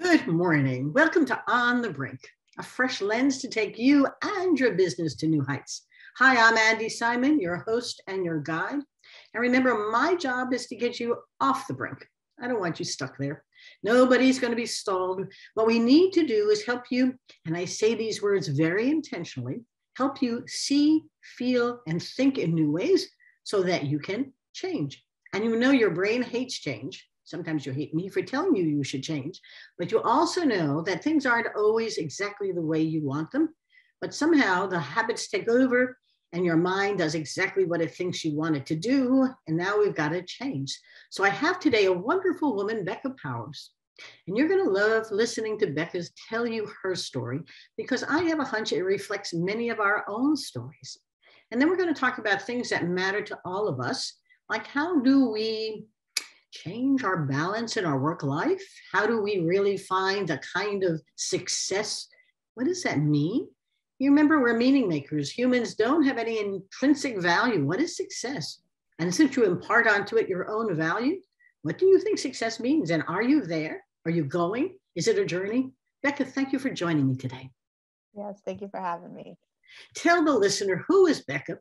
Good morning. Welcome to On the Brink, a fresh lens to take you and your business to new heights. Hi, I'm Andy Simon, your host and your guide. And remember, my job is to get you off the brink. I don't want you stuck there. Nobody's going to be stalled. What we need to do is help you, and I say these words very intentionally, help you see, feel, and think in new ways so that you can change. And you know your brain hates change. Sometimes you hate me for telling you you should change, but you also know that things aren't always exactly the way you want them, but somehow the habits take over and your mind does exactly what it thinks you want it to do. And now we've got to change. So I have today a wonderful woman, Becca Powers. And you're going to love listening to Becca tell you her story because I have a hunch it reflects many of our own stories. And then we're going to talk about things that matter to all of us, like how do we change our balance in our work life? How do we really find a kind of success? What does that mean? You remember, we're meaning makers. Humans don't have any intrinsic value. What is success? And since you impart onto it your own value, what do you think success means? And are you there? Are you going? Is it a journey? Becca, thank you for joining me today. Yes, thank you for having me. Tell the listener, who is Becca?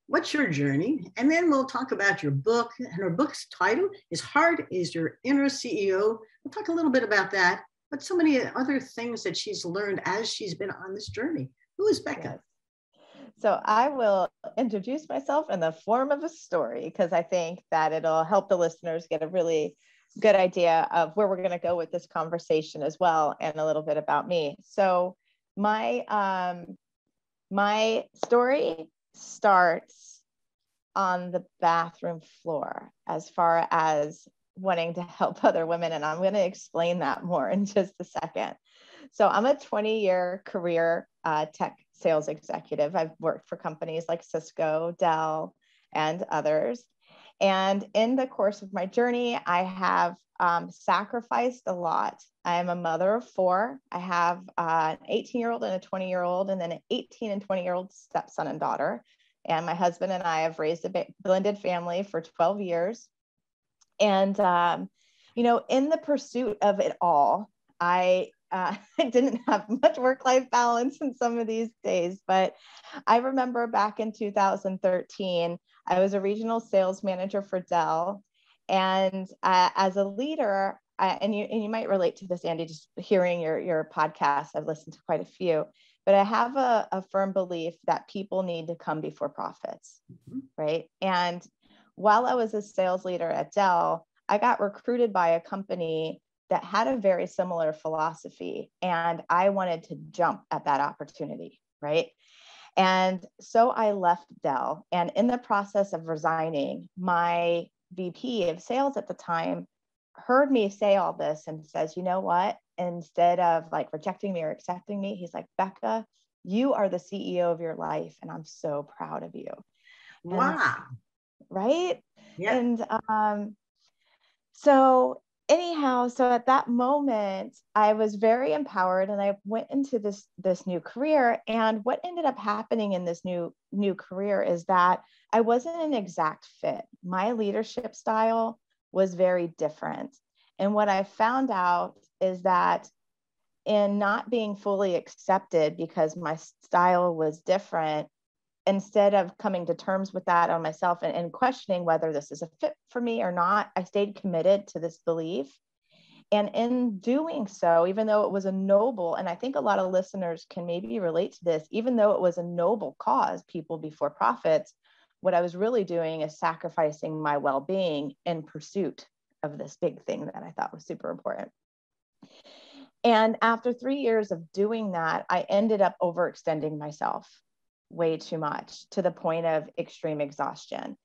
What's your journey? And then we'll talk about your book. And her book's title is Heart is Your Inner CEO. We'll talk a little bit about that, but so many other things that she's learned as she's been on this journey. Who is Becca? Yes. So I will introduce myself in the form of a story because I think that it'll help the listeners get a really good idea of where we're going to go with this conversation as well, and a little bit about me. So my story starts on the bathroom floor as far as wanting to help other women. And I'm going to explain that more in just a second. So I'm a 20-year career tech sales executive. I've worked for companies like Cisco, Dell, and others. And in the course of my journey, I have sacrificed a lot. I am a mother of four. I have an 18-year-old and a 20-year-old, and then an 18 and 20-year-old stepson and daughter. And my husband and I have raised a blended family for 12 years. And, in the pursuit of it all, I didn't have much work-life balance in some of these days, but I remember back in 2013, I was a regional sales manager for Dell. And as a leader, and you might relate to this, Andy, just hearing your podcast, I've listened to quite a few, but I have a firm belief that people need to come before profits, right? And while I was a sales leader at Dell, I got recruited by a company that had a very similar philosophy, and I wanted to jump at that opportunity, right? And so I left Dell, and in the process of resigning, my VP of sales at the time heard me say all this and says, you know what? Instead of like rejecting me or accepting me, he's like, Becca, you are the CEO of your life, and I'm so proud of you. Wow. And, right? Yeah. And so anyhow, so at that moment, I was very empowered, and I went into this new career. And what ended up happening in this new career is that I wasn't an exact fit. My leadership style was very different. And what I found out is that in not being fully accepted because my style was different, instead of coming to terms with that on myself and questioning whether this is a fit for me or not, I stayed committed to this belief. And in doing so, even though it was a noble, and I think a lot of listeners can maybe relate to this, even though it was a noble cause, people before profits, what I was really doing is sacrificing my well-being in pursuit of this big thing that I thought was super important. And after 3 years of doing that, I ended up overextending myself way too much to the point of extreme exhaustion.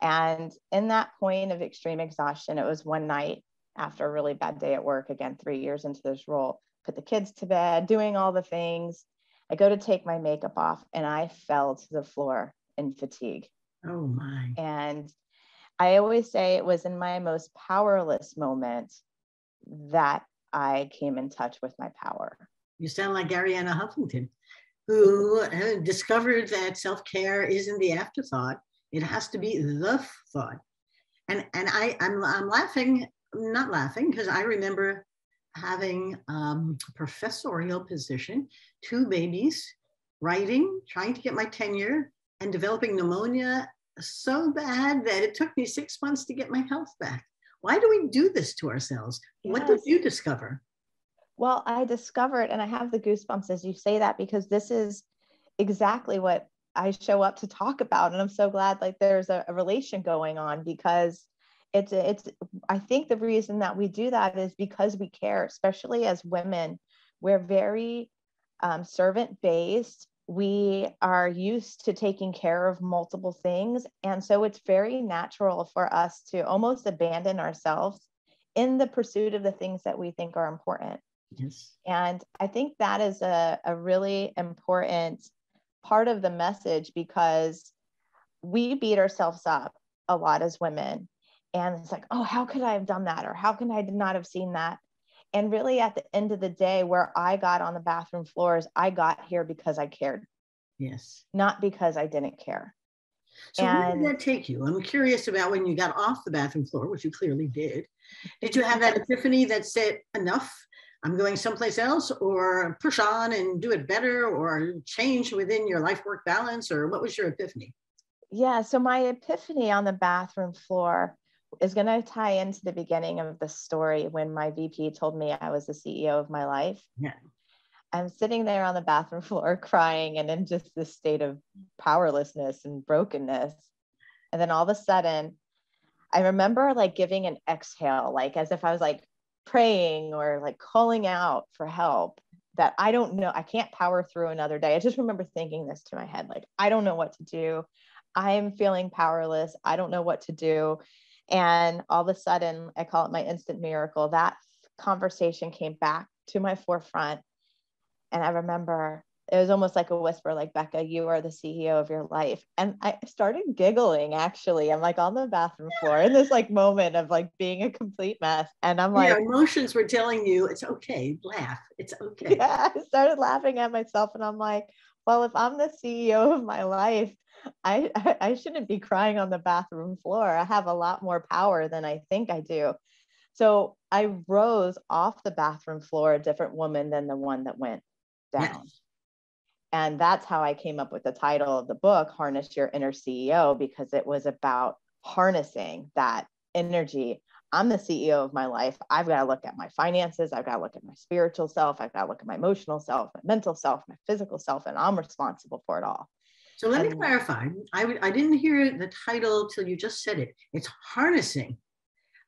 And in that point of extreme exhaustion, it was one night after a really bad day at work, again, 3 years into this role, put the kids to bed, doing all the things. I go to take my makeup off, and I fell to the floor in fatigue. Oh my. And I always say it was in my most powerless moment that I came in touch with my power. You sound like Arianna Huffington, who discovered that self-care isn't the afterthought. It has to be the thought. And I'm laughing, not laughing, because I remember having a professorial position, 2 babies, writing, trying to get my tenure, and developing pneumonia so bad that it took me 6 months to get my health back. Why do we do this to ourselves? What did Yes. you discover? Well, I discovered, and I have the goosebumps as you say that, because this is exactly what I show up to talk about. And I'm so glad like there's a relation going on, because it's, I think the reason that we do that is because we care, especially as women. We're very servant based. We are used to taking care of multiple things. And so it's very natural for us to almost abandon ourselves in the pursuit of the things that we think are important. Yes. And I think that is a really important part of the message, because we beat ourselves up a lot as women. And it's like, oh, how could I have done that? Or how can I not have seen that? And really at the end of the day, where I got on the bathroom floors, I got here because I cared. Yes. Not because I didn't care. So where did that take you? I'm curious about when you got off the bathroom floor, which you clearly did. Did you have that epiphany that said, enough, I'm going someplace else, or push on and do it better, or change within your life-work balance, or what was your epiphany? Yeah, so my epiphany on the bathroom floor is going to tie into the beginning of the story when my VP told me I was the CEO of my life. Yeah. I'm sitting there on the bathroom floor crying and in just this state of powerlessness and brokenness. And then all of a sudden, I remember like giving an exhale, like as if I was like praying or like calling out for help, that I don't know, I can't power through another day. I just remember thinking this to my head, like, I don't know what to do. I'm feeling powerless. I don't know what to do. And all of a sudden, I call it my instant miracle. That conversation came back to my forefront. And I remember it was almost like a whisper, like, Becca, you are the CEO of your life. And I started giggling, actually. I'm like on the bathroom floor in this like moment of like being a complete mess. And I'm like, your emotions were telling you it's okay, laugh, it's okay. Yeah, I started laughing at myself. And I'm like, well, if I'm the CEO of my life, I shouldn't be crying on the bathroom floor. I have a lot more power than I think I do. So I rose off the bathroom floor, a different woman than the one that went down. Yes. And that's how I came up with the title of the book, Harness Your Inner CEO, because it was about harnessing that energy. I'm the CEO of my life. I've got to look at my finances. I've got to look at my spiritual self. I've got to look at my emotional self, my mental self, my physical self, and I'm responsible for it all. So let me clarify. I didn't hear the title till you just said it. It's harnessing.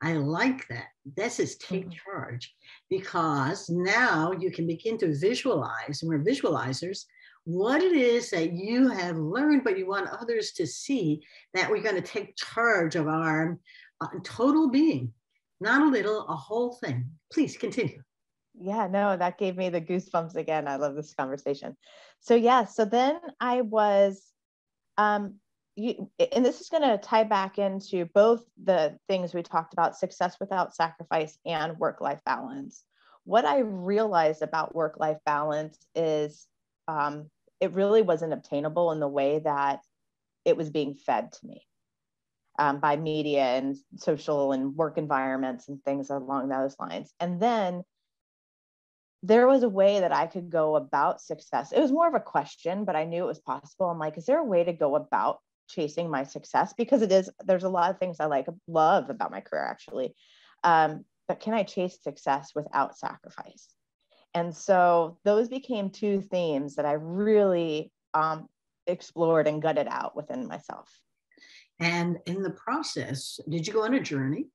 I like that. This is take charge, because now you can begin to visualize, and we're visualizers, what it is that you have learned, but you want others to see that we're going to take charge of our total being, not a little, a whole thing. Please continue. Yeah, no, that gave me the goosebumps again. I love this conversation. So yeah, so then I was, and this is going to tie back into both the things we talked about, success without sacrifice and work-life balance. What I realized about work-life balance is it really wasn't obtainable in the way that it was being fed to me by media and social and work environments and things along those lines. And then there was a way that I could go about success. It was more of a question, but I knew it was possible. I'm like, is there a way to go about chasing my success? Because there's a lot of things I love about my career, actually. But can I chase success without sacrifice? And so those became two themes that I really explored and gutted out within myself. And in the process, did you go on a journey?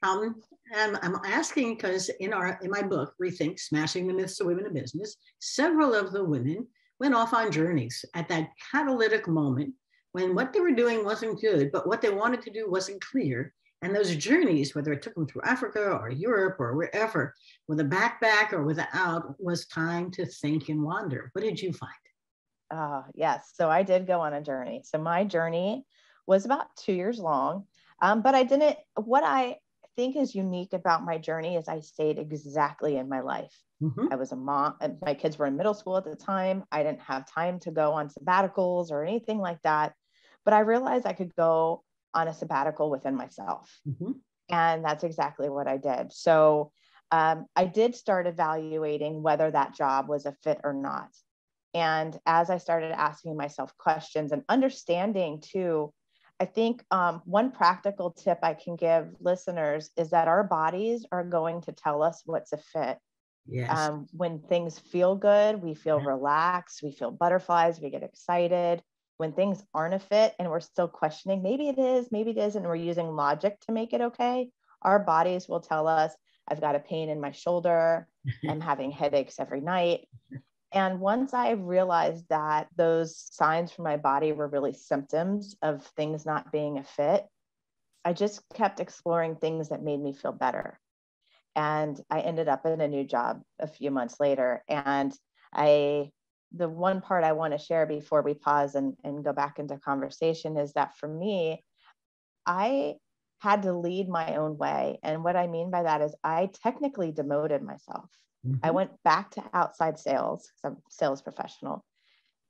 And I'm asking because in my book, Rethink, Smashing the Myths of Women in Business, several of the women went off on journeys at that catalytic moment when what they were doing wasn't good, but what they wanted to do wasn't clear. And those journeys, whether it took them through Africa or Europe or wherever, with a backpack or without, was time to think and wander. What did you find? Yes. So I did go on a journey. So my journey was about 2 years long. But what I think is unique about my journey is I stayed exactly in my life. Mm-hmm. I was a mom, and my kids were in middle school at the time. I didn't have time to go on sabbaticals or anything like that. But I realized I could go on a sabbatical within myself. Mm-hmm. And that's exactly what I did. So I did start evaluating whether that job was a fit or not. And as I started asking myself questions and understanding too, I think one practical tip I can give listeners is that our bodies are going to tell us what's a fit. Yes. When things feel good, we feel relaxed, we feel butterflies, we get excited. When things aren't a fit and we're still questioning, maybe it is, maybe it isn't, and we're using logic to make it okay, our bodies will tell us, I've got a pain in my shoulder, I'm having headaches every night. And once I realized that those signs from my body were really symptoms of things not being a fit, I just kept exploring things that made me feel better. And I ended up in a new job a few months later. And the one part I want to share before we pause and go back into conversation is that for me, I had to lead my own way. And what I mean by that is I technically demoted myself. Mm-hmm. I went back to outside sales because I'm a sales professional.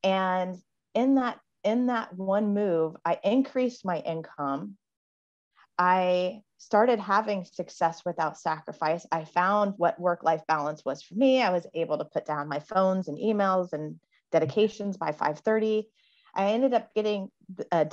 And in that one move, I increased my income. I started having success without sacrifice. I found what work-life balance was for me. I was able to put down my phones and emails and dedications by 5:30. I ended up getting a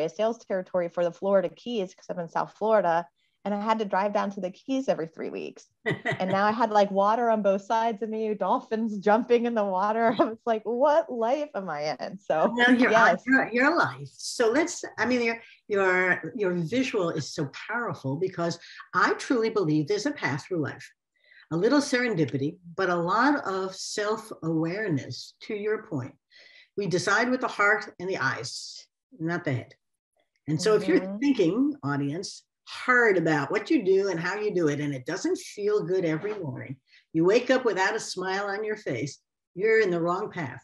sales territory for the Florida Keys because I'm in South Florida. And I had to drive down to the Keys every 3 weeks. And now I had like water on both sides of me, dolphins jumping in the water. I was like, what life am I in? So well, yes. Your life. So your visual is so powerful because I truly believe there's a path through life. A little serendipity, but a lot of self-awareness, to your point. We decide with the heart and the eyes, not the head. And so if you're thinking, audience, hard about what you do and how you do it, and it doesn't feel good every morning, you wake up without a smile on your face, you're in the wrong path.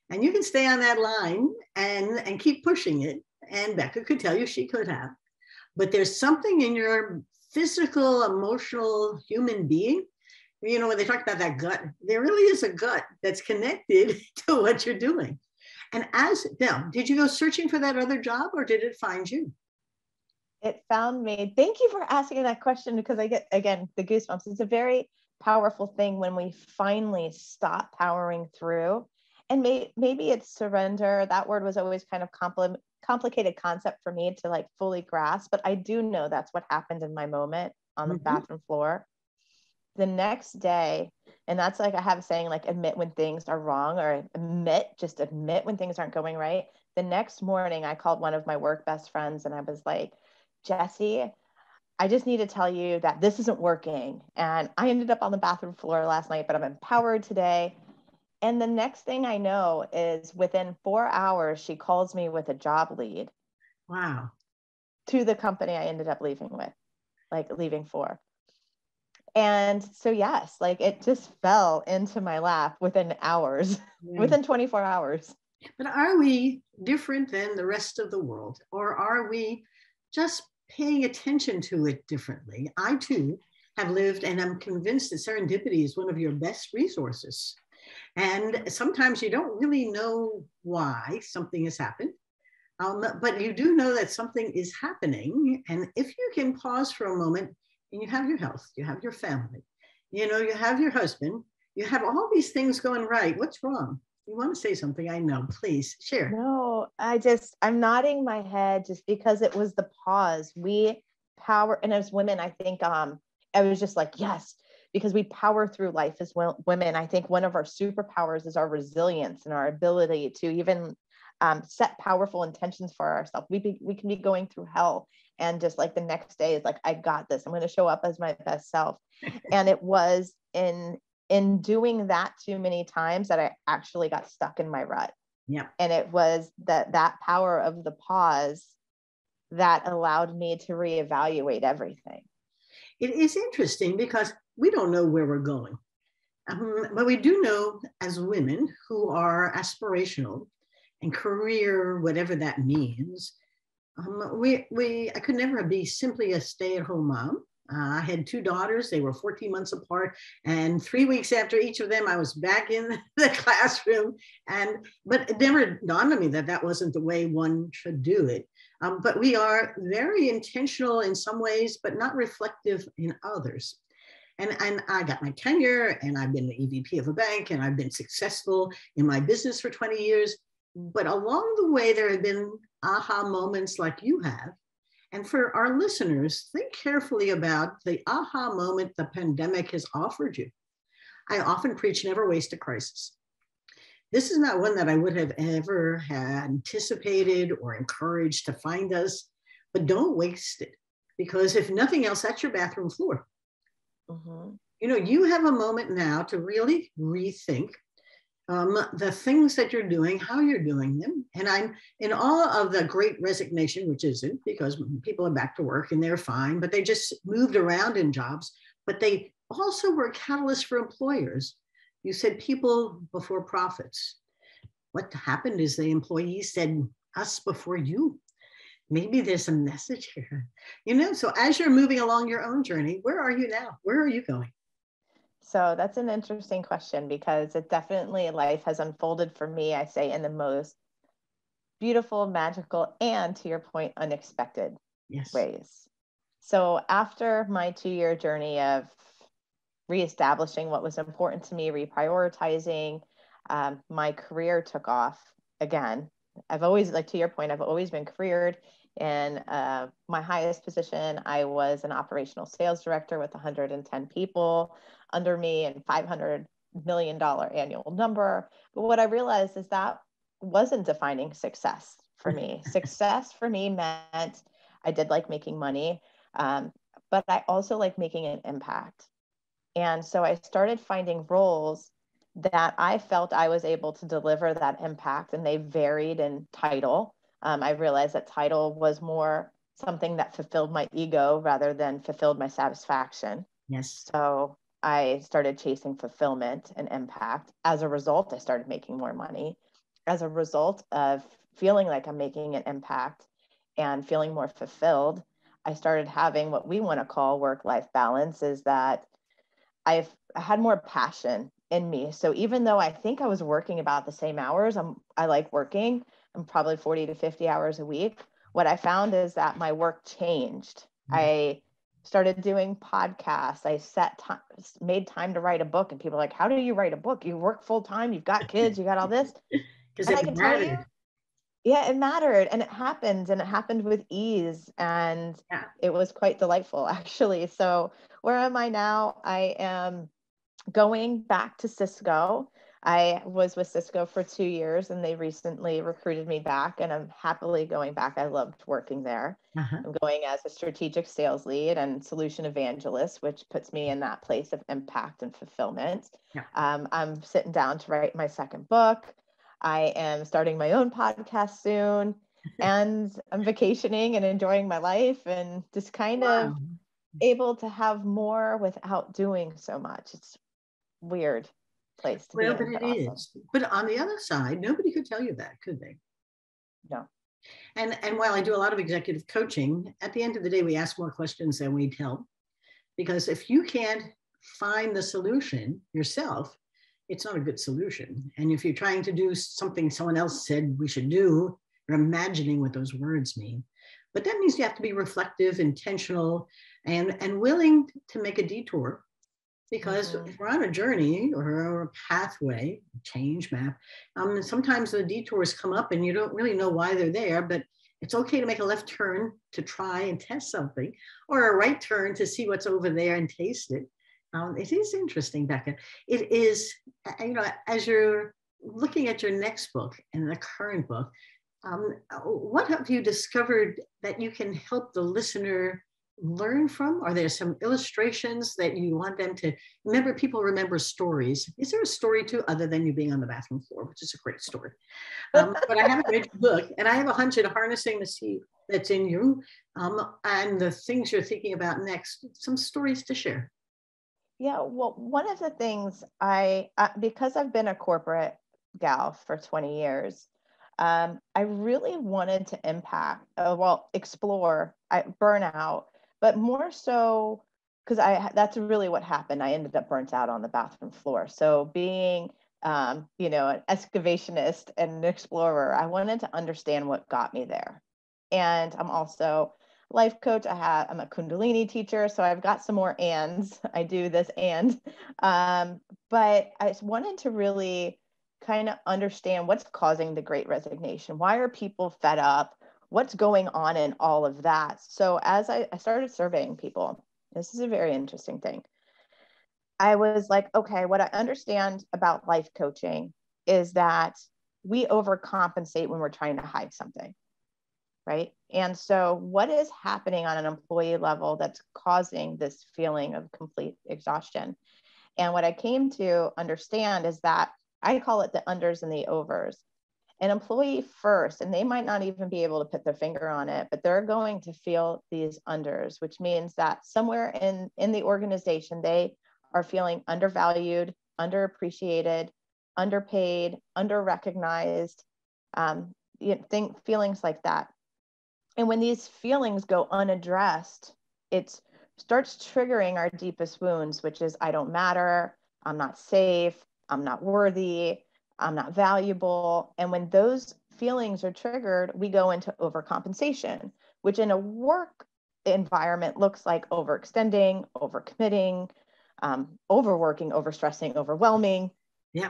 And you can stay on that line and keep pushing it. And Becca could tell you she could have. But there's something in your physical, emotional human being. You know, when they talk about that gut, there really is a gut that's connected to what you're doing. And now, did you go searching for that other job or did it find you? It found me. Thank you for asking that question because I get, again, the goosebumps. It's a very powerful thing when we finally stop powering through. And maybe it's surrender. That word was always kind of complicated concept for me to like fully grasp, but I do know that's what happened in my moment on the bathroom floor. The next day, and that's like I have a saying like admit when things are wrong, or just admit when things aren't going right. The next morning, I called one of my work best friends and I was like, Jessie, I just need to tell you that this isn't working. And I ended up on the bathroom floor last night, but I'm empowered today. And the next thing I know is within 4 hours, she calls me with a job lead. Wow. To the company I ended up leaving for. And so, yes, like it just fell into my lap within hours, within 24 hours. But are we different than the rest of the world? Or are we just paying attention to it differently? I too have lived, and I'm convinced that serendipity is one of your best resources. And sometimes you don't really know why something has happened, but you do know that something is happening. And if you can pause for a moment, and you have your health, you have your family, you have your husband, you have all these things going right. What's wrong? You want to say something? I know. Please share. No, I'm nodding my head just because it was the pause. We power, and as women, I think I was just like, yes, because we power through life as women. I think one of our superpowers is our resilience and our ability to even set powerful intentions for ourselves. We can be going through hell, and just like the next day is like, I got this. I'm going to show up as my best self. And it was in doing that too many times that I actually got stuck in my rut. Yeah. And it was that power of the pause that allowed me to reevaluate everything. It is interesting because we don't know where we're going. But we do know as women who are aspirational and career, whatever that means, I could never be simply a stay-at-home mom. I had 2 daughters. They were 14 months apart. And 3 weeks after each of them, I was back in the classroom. But it never dawned on me that that wasn't the way one should do it. But we are very intentional in some ways, but not reflective in others. And I got my tenure, and I've been the EVP of a bank, and I've been successful in my business for 20 years. But along the way, there have been aha moments like you have. And for our listeners, think carefully about the aha moment the pandemic has offered you. I often preach never waste a crisis. This is not one that I would have ever had anticipated or encouraged to find us, but don't waste it, because if nothing else, that's your bathroom floor. Mm-hmm. You know, you have a moment now to really rethink the things that you're doing, how you're doing them. And I'm in awe of the great resignation, which isn't, because people are back to work and they're fine, but they just moved around in jobs. But they also were a catalyst for employers. You said people before profits. What happened is the employees said, us before you. Maybe there's a message here. You know, so as you're moving along your own journey, where are you now? Where are you going? So that's an interesting question, because it definitely, life has unfolded for me, I say, in the most beautiful, magical, and, to your point, unexpected ways. So after my 2-year journey of reestablishing what was important to me, reprioritizing, my career took off again. I've always, like, to your point, I've always been careered. In my highest position, I was an operational sales director with 110 people under me and $500 million annual number. But what I realized is that wasn't defining success for me. Success for me meant I did like making money, but I also like making an impact. And so I started finding roles that I felt I was able to deliver that impact, and they varied in title. I realized that title was more something that fulfilled my ego rather than fulfilled my satisfaction. Yes. So I started chasing fulfillment and impact. As a result, I started making more money. As a result of feeling like I'm making an impact and feeling more fulfilled, I started having what we want to call work-life balance, is that I had more passion in me. So even though I think I was working about the same hours, I like working. I'm probably 40 to 50 hours a week. What I found is that my work changed. I started doing podcasts. I made time to write a book, and people are like, how do you write a book? You work full time, you've got kids, you got all this. Because it mattered. Yeah, it mattered, and it happened with ease, and it was quite delightful, actually. So where am I now? I am going back to Cisco. I was with Cisco for 2 years, and they recently recruited me back, and I'm happily going back. I loved working there. I'm going as a strategic sales lead and solution evangelist, which puts me in that place of impact and fulfillment. I'm sitting down to write my second book. I am starting my own podcast soon, and I'm vacationing and enjoying my life, and just kind of able to have more without doing so much. It's weird place to be in. But it is. But on the other side, nobody could tell you that, could they? No. And while I do a lot of executive coaching, at the end of the day, we ask more questions than we tell. Because if you can't find the solution yourself, it's not a good solution. And if you're trying to do something someone else said we should do, you're imagining what those words mean. But that means you have to be reflective, intentional, and willing to make a detour. Because if we're on a journey or a pathway, change map, sometimes the detours come up and you don't really know why they're there, but it's okay to make a left turn to try and test something, or a right turn to see what's over there and taste it. It is interesting, Becca. It is, you know, as you're looking at your next book and the current book, what have you discovered that you can help the listener learn from? Are there some illustrations that you want them to remember? People remember stories. Is there a story too, other than you being on the bathroom floor, which is a great story? But I haven't read your book, and I have a hunch at harnessing the seed that's in you, and the things you're thinking about next. Some stories to share. Yeah, well, one of the things because I've been a corporate gal for 20 years, I really wanted to explore burnout, but more so because that's really what happened. I ended up burnt out on the bathroom floor. So being, an excavationist and an explorer, I wanted to understand what got me there. And I'm also life coach. I'm a Kundalini teacher, so I've got some more ands. I do this and, but I just wanted to really kind of understand what's causing the Great Resignation. Why are people fed up? What's going on in all of that? So as I started surveying people, this is a very interesting thing. I was like, okay, what I understand about life coaching is that we overcompensate when we're trying to hide something, right? And so what is happening on an employee level that's causing this feeling of complete exhaustion? And what I came to understand is that I call it the unders and the overs. An employee first, and they might not even be able to put their finger on it, but they're going to feel these unders, which means that somewhere in the organization, they are feeling undervalued, underappreciated, underpaid, underrecognized, feelings like that. And when these feelings go unaddressed, it starts triggering our deepest wounds, which is I don't matter, I'm not safe, I'm not worthy, I'm not valuable. And when those feelings are triggered, we go into overcompensation, which in a work environment looks like overextending, overcommitting, overworking, overstressing, overwhelming,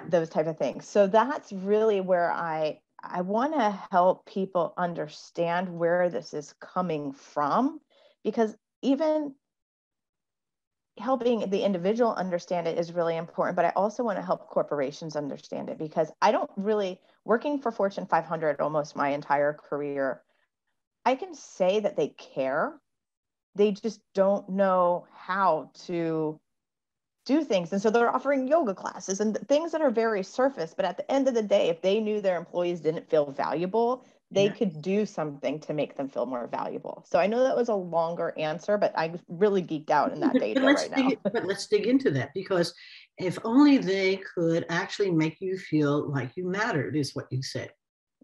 those type of things. So that's really where I want to help people understand where this is coming from, because even helping the individual understand it is really important, but I also want to help corporations understand it, because I don't really, working for Fortune 500 almost my entire career, I can say that they care. They just don't know how to do things. And so they're offering yoga classes and things that are very surface, but at the end of the day, if they knew their employees didn't feel valuable, they could do something to make them feel more valuable. So I know that was a longer answer, but I really geeked out in that data right now. But let's dig into that, because if only they could actually make you feel like you mattered, is what you said.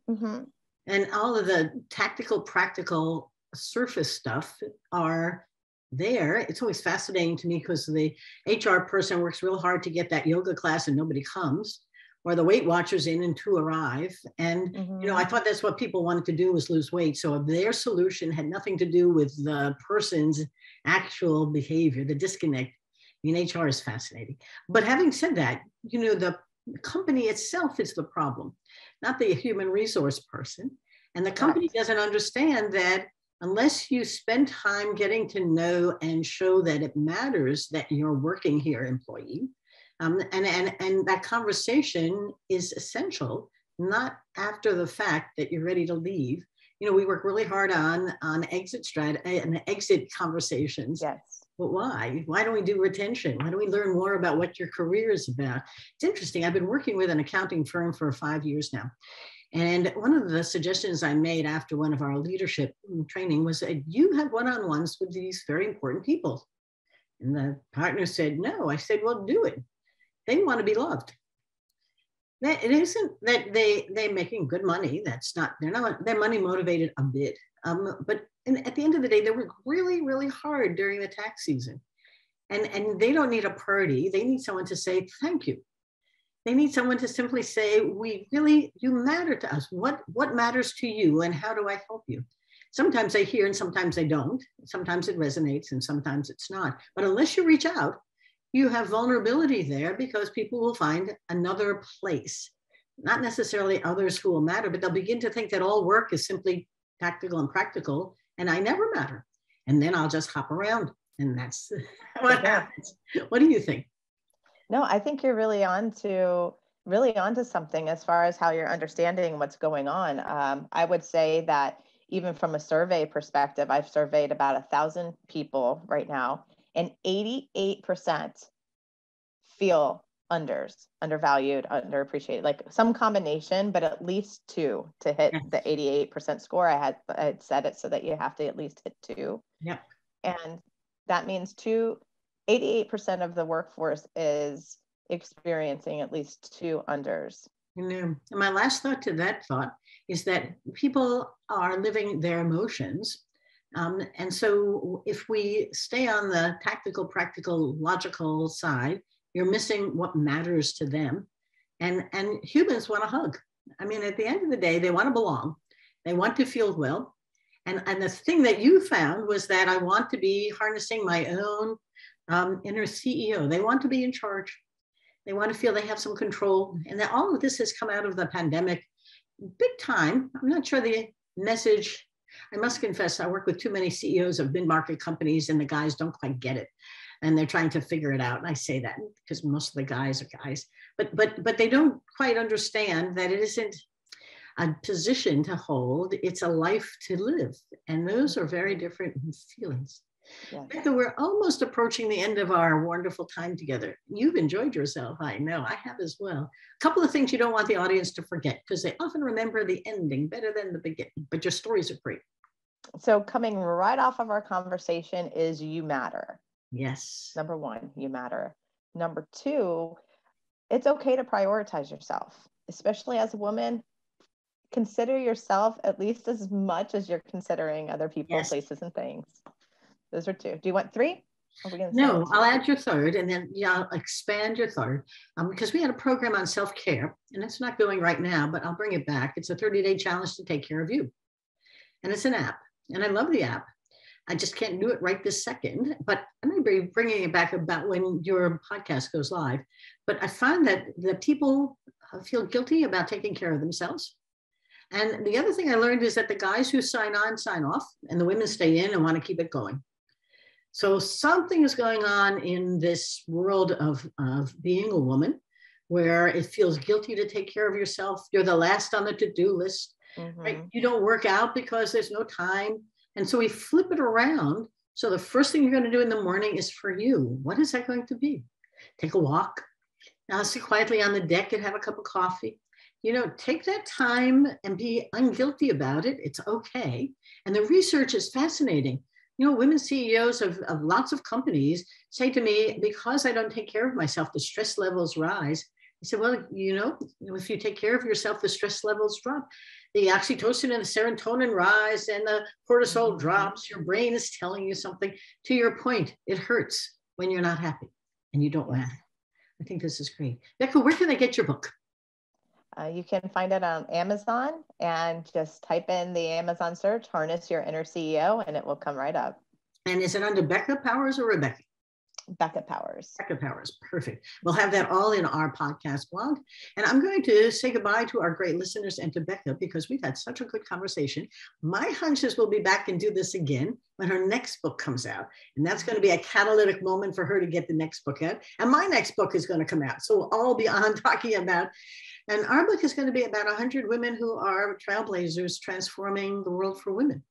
Mm-hmm. And all of the tactical, practical surface stuff are there. It's always fascinating to me because the HR person works real hard to get that yoga class and nobody comes, or the Weight Watchers in and two arrive. And, I thought that's what people wanted to do, was lose weight. So their solution had nothing to do with the person's actual behavior, the disconnect. I mean, HR is fascinating. But having said that, the company itself is the problem, not the human resource person. And the company doesn't understand that unless you spend time getting to know and show that it matters that you're working here, employee, and that conversation is essential, not after the fact that you're ready to leave. We work really hard on exit and exit conversations. Yes. But why? Why don't we do retention? Why don't we learn more about what your career is about? It's interesting. I've been working with an accounting firm for 5 years now. And one of the suggestions I made after one of our leadership training was that you have one-on-ones with these very important people. And the partner said, no. I said, well, do it. They want to be loved. It isn't that they're making good money. They're money motivated a bit. But at the end of the day, they work really, really hard during the tax season. And they don't need a party. They need someone to say, thank you. They need someone to simply say, you matter to us. What matters to you and how do I help you? Sometimes they hear and sometimes they don't. Sometimes it resonates and sometimes it's not. But unless you reach out, you have vulnerability there, because people will find another place, not necessarily others who will matter, but they'll begin to think that all work is simply tactical and practical, and I never matter. And then I'll just hop around, and that's what happens. What do you think? No, I think you're really onto something as far as how you're understanding what's going on. I would say that even from a survey perspective, I've surveyed about 1,000 people right now, and 88% feel undervalued, underappreciated, like some combination, but at least 2 to hit the 88% score. I had set it so that you have to at least hit 2. Yeah. And that means 88% of the workforce is experiencing at least 2 unders. And my last thought to that thought is that people are living their emotions. And so if we stay on the tactical, practical, logical side, you're missing what matters to them. And humans want a hug. I mean, at the end of the day, they want to belong. They want to feel well. And the thing that you found was that I want to be harnessing my own inner CEO. They want to be in charge. They want to feel they have some control. And that all of this has come out of the pandemic big time. I'm not sure the message, I must confess, I work with too many CEOs of mid-market companies and the guys don't quite get it. And they're trying to figure it out. And I say that because most of the guys are guys, but they don't quite understand that it isn't a position to hold, it's a life to live. And those are very different feelings. Yeah. Becca, we're almost approaching the end of our wonderful time together. You've enjoyed yourself, I know. I have as well. A couple of things you don't want the audience to forget, because they often remember the ending better than the beginning, but your stories are great. So coming right off of our conversation is you matter. Yes. Number one, you matter. Number two, it's okay to prioritize yourself, especially as a woman. Consider yourself at least as much as you're considering other people, yes, places, and things. Those are two. Do you want three? No, I'll add your third, and then I'll expand your third, because we had a program on self-care, and it's not going right now, but I'll bring it back. It's a 30-day challenge to take care of you. And it's an app, and I love the app. I just can't do it right this second, but I'm going to be bringing it back about when your podcast goes live. But I find that the people feel guilty about taking care of themselves. And the other thing I learned is that the guys who sign on, sign off, and the women stay in and want to keep it going. So something is going on in this world of being a woman where it feels guilty to take care of yourself. You're the last on the to-do list, right? You don't work out because there's no time. And so we flip it around. So the first thing you're going to do in the morning is for you. What is that going to be? Take a walk. Now sit quietly on the deck and have a cup of coffee. You know, take that time and be unguilty about it. It's okay. And the research is fascinating. You know, women CEOs of lots of companies say to me, because I don't take care of myself, the stress levels rise. I said, well, you know, if you take care of yourself, the stress levels drop. The oxytocin and the serotonin rise and the cortisol drops. Your brain is telling you something. To your point, it hurts when you're not happy and you don't matter. I think this is great. Becca, where can I get your book? You can find it on Amazon and just type in the Amazon search, Harness Your Inner CEO, and it will come right up. And is it under Becca Powers or Rebecca? Becca Powers. Becca Powers, perfect. We'll have that all in our podcast blog. And I'm going to say goodbye to our great listeners and to Becca because we've had such a good conversation. My hunch is we'll be back and do this again when her next book comes out. And that's going to be a catalytic moment for her to get the next book out. And my next book is going to come out. So we'll all be on talking about, and our book is going to be about 100 women who are trailblazers transforming the world for women.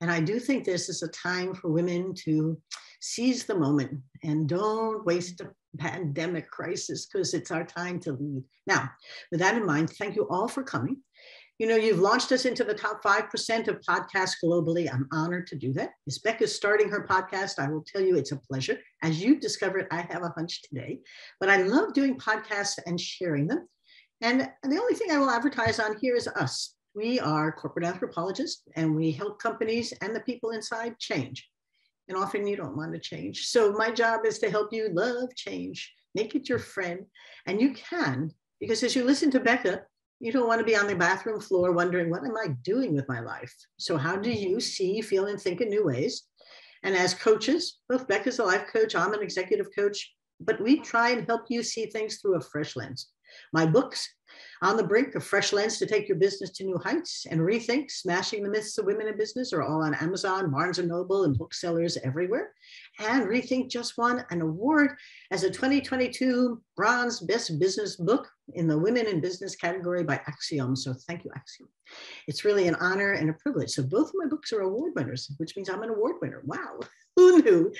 And I do think this is a time for women to seize the moment and don't waste a pandemic crisis because it's our time to lead. Now, with that in mind, thank you all for coming. You know, you've launched us into the top 5% of podcasts globally. I'm honored to do that. As Becca's starting her podcast, I will tell you it's a pleasure. As you discovered, I have a hunch today, but I love doing podcasts and sharing them. And the only thing I will advertise on here is us. We are corporate anthropologists and we help companies and the people inside change. And often you don't want to change. So my job is to help you love change, make it your friend. And you can, because as you listen to Becca, you don't want to be on the bathroom floor wondering, what am I doing with my life? So how do you see, feel, and think in new ways? And as coaches, both Becca's a life coach, I'm an executive coach, but we try and help you see things through a fresh lens. My books, On the Brink, A Fresh Lens to Take Your Business to New Heights, and Rethink, Smashing the Myths of Women in Business, are all on Amazon, Barnes & Noble, and booksellers everywhere. And Rethink just won an award as a 2022 Bronze Best Business Book in the Women in Business category by Axiom. So thank you, Axiom. It's really an honor and a privilege. So both of my books are award winners, which means I'm an award winner. Wow, who knew?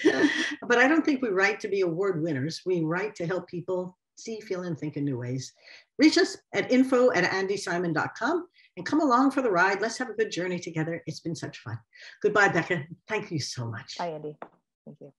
But I don't think we write to be award winners. We write to help people see, feel, and think in new ways. Reach us at info@andysimon.com and come along for the ride. Let's have a good journey together. It's been such fun. Goodbye, Becca. Thank you so much. Bye, Andy. Thank you.